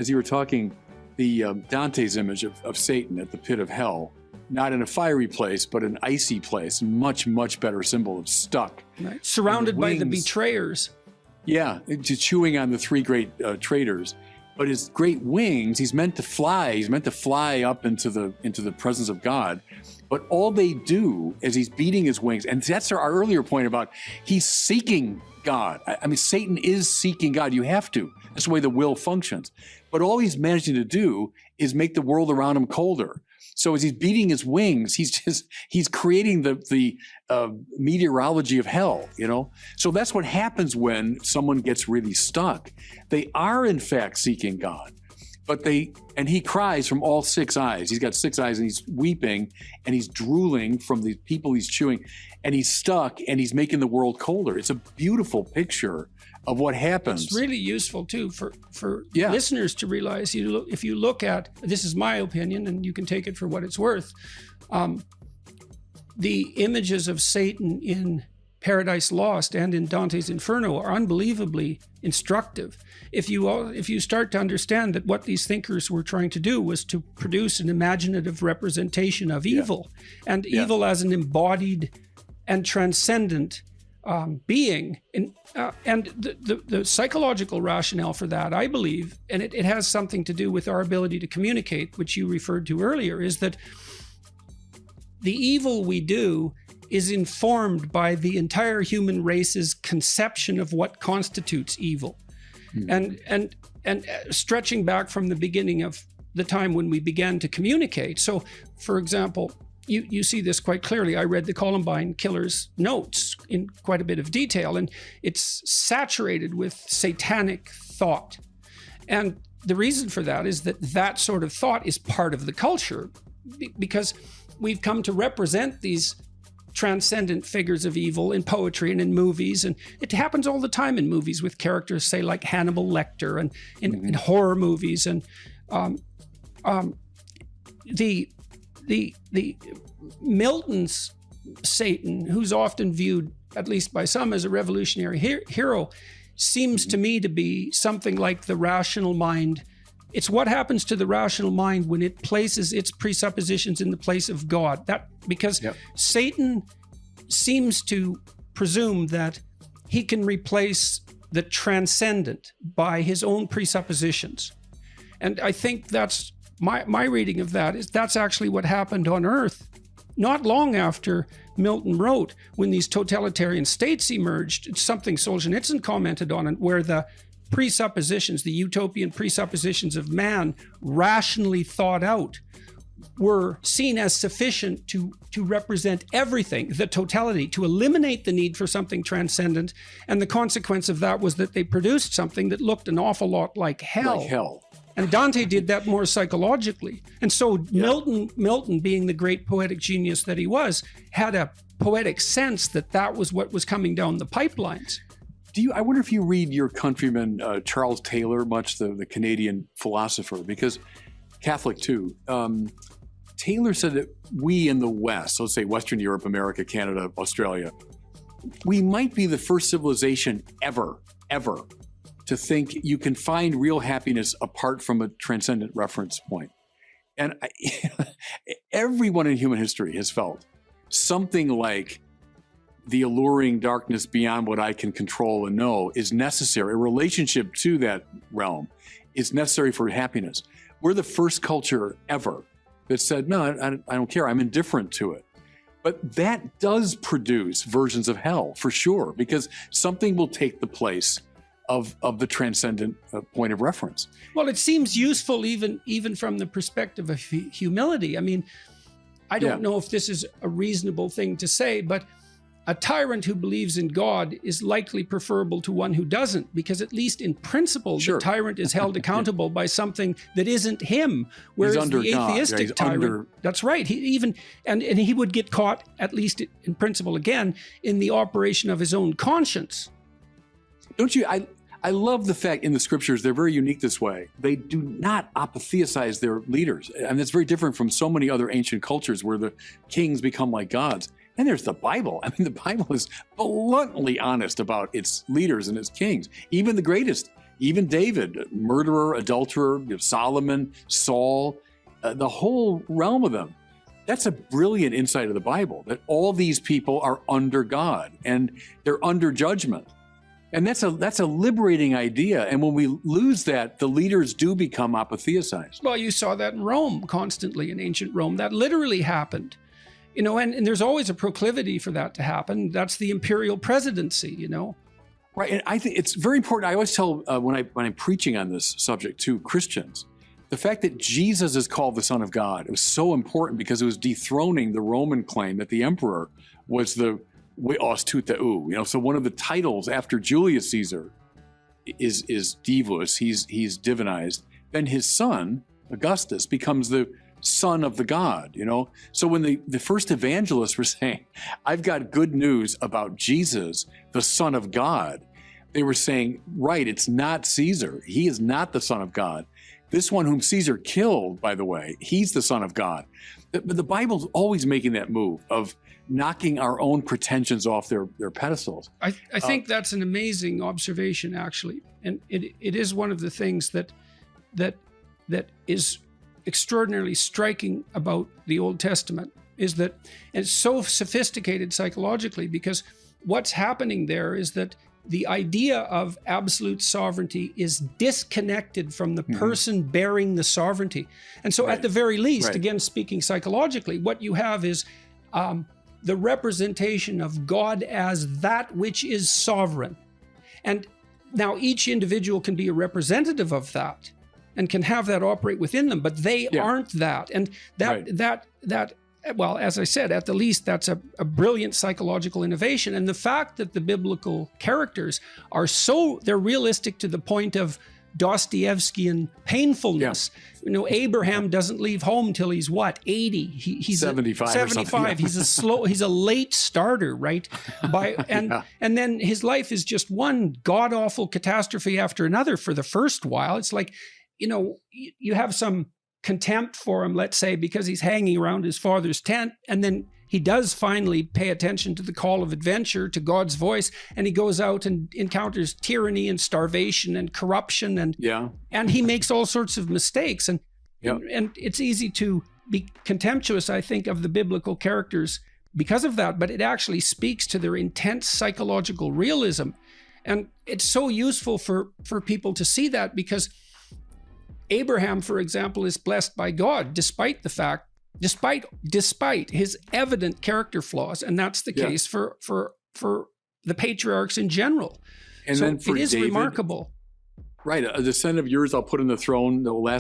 as you were talking, the Dante's image of Satan at the pit of hell, not in a fiery place, but an icy place, much, much better symbol of stuck. Right. Surrounded by the betrayers. Yeah, just chewing on the three great traitors. But his great wings, he's meant to fly. He's meant to fly up into the presence of God. But all they do is he's beating his wings. And that's our earlier point about he's seeking God. I mean, Satan is seeking God. You have to. That's the way the will functions. But all he's managing to do is make the world around him colder. So as he's beating his wings, he's creating the meteorology of hell, you know? So that's what happens when someone gets really stuck. They are in fact seeking God, and he cries from all six eyes. He's got six eyes and he's weeping and he's drooling from the people he's chewing, and he's stuck and he's making the world colder. It's a beautiful picture of what happens. It's really useful too for listeners to realize. If you look at, this is my opinion, and you can take it for what it's worth, the images of Satan in Paradise Lost and in Dante's Inferno are unbelievably instructive. If you start to understand that what these thinkers were trying to do was to produce an imaginative representation of evil, and evil as an embodied and transcendent being, and the psychological rationale for that, I believe, and it has something to do with our ability to communicate, which you referred to earlier, is that the evil we do is informed by the entire human race's conception of what constitutes evil. And stretching back from the beginning of the time when we began to communicate. So, for example, you see this quite clearly. I read the Columbine killers' notes in quite a bit of detail, and it's saturated with satanic thought. And the reason for that is that sort of thought is part of the culture, because we've come to represent these transcendent figures of evil in poetry and in movies, and it happens all the time in movies with characters, say, like Hannibal Lecter, and in horror movies, and the Milton's Satan, who's often viewed, at least by some, as a revolutionary hero, seems to me to be something like the rational mind. It's what happens to the rational mind when it places its presuppositions in the place of God. Because Satan seems to presume that he can replace the transcendent by his own presuppositions. And I think that's my reading of that, is that's actually what happened on Earth not long after Milton wrote, when these totalitarian states emerged. It's something Solzhenitsyn commented on, where the presuppositions, the utopian presuppositions of man, rationally thought out, were seen as sufficient to represent everything, the totality, to eliminate the need for something transcendent. And the consequence of that was that they produced something that looked an awful lot like hell. Like hell. And Dante did that more psychologically. And so Milton, being the great poetic genius that he was, had a poetic sense that was what was coming down the pipelines. I wonder if you read your countryman Charles Taylor much, the Canadian philosopher, because Catholic too. Taylor said that we in the West, so let's say Western Europe, America, Canada, Australia, we might be the first civilization ever to think you can find real happiness apart from a transcendent reference point. And everyone in human history has felt something like the alluring darkness beyond what I can control and know is necessary. A relationship to that realm is necessary for happiness. We're the first culture ever that said, no, I don't care. I'm indifferent to it. But that does produce versions of hell for sure, because something will take the place of the transcendent point of reference. Well, it seems useful even from the perspective of humility. I mean, I don't know if this is a reasonable thing to say, but a tyrant who believes in God is likely preferable to one who doesn't, because at least in principle, the tyrant is held accountable by something that isn't him. Whereas the atheistic tyrant, that's right. He would get caught, at least in principle again, in the operation of his own conscience. Don't you? I love the fact in the scriptures, they're very unique this way. They do not apotheosize their leaders. And that's very different from so many other ancient cultures where the kings become like gods. And there's the Bible. I mean, the Bible is bluntly honest about its leaders and its kings. Even the greatest even David, murderer, adulterer, Solomon, Saul, the whole realm of them. That's a brilliant insight of the Bible, that all these people are under God and they're under judgment. And that's a liberating idea. And when we lose that, the leaders do become apotheosized. Well, you saw that in Rome constantly, in ancient Rome. That literally happened. And there's always a proclivity for that to happen. That's the imperial presidency, Right, and I think it's very important. I always tell when I'm preaching on this subject to Christians, the fact that Jesus is called the Son of God, it was so important because it was dethroning the Roman claim that the emperor was the Weos Tuteu. So one of the titles after Julius Caesar is Divus. He's divinized. Then his son Augustus becomes the son of the God. So when the first evangelists were saying, "I've got good news about Jesus, the Son of God," they were saying, right, it's not Caesar. He is not the Son of God. This one whom Caesar killed, by the way, he's the Son of God. But the Bible's always making that move of knocking our own pretensions off their pedestals. I think that's an amazing observation, actually. And it is one of the things that is extraordinarily striking about the Old Testament, is that it's so sophisticated psychologically, because what's happening there is that the idea of absolute sovereignty is disconnected from the person bearing the sovereignty. And so at the very least, again, speaking psychologically, what you have is the representation of God as that which is sovereign. And now each individual can be a representative of that and can have that operate within them, but they aren't that. And that well, as I said, at the least, that's a brilliant psychological innovation. And the fact that the biblical characters are they're realistic to the point of Dostoevskian painfulness. Abraham doesn't leave home till he's what, 80? He's 75 or something. 75. He's a late starter, right? And then his life is just one god-awful catastrophe after another for the first while. It's like, you have some contempt for him, let's say, because he's hanging around his father's tent, and then he does finally pay attention to the call of adventure, to God's voice, and he goes out and encounters tyranny and starvation and corruption, and he makes all sorts of mistakes, and it's easy to be contemptuous, I think, of the biblical characters because of that, but it actually speaks to their intense psychological realism, and it's so useful for people to see that, because Abraham, for example, is blessed by God despite his evident character flaws, and that's the case for the patriarchs in general. And so then for it is David, remarkable. Right, a descendant of yours I'll put on the throne that will last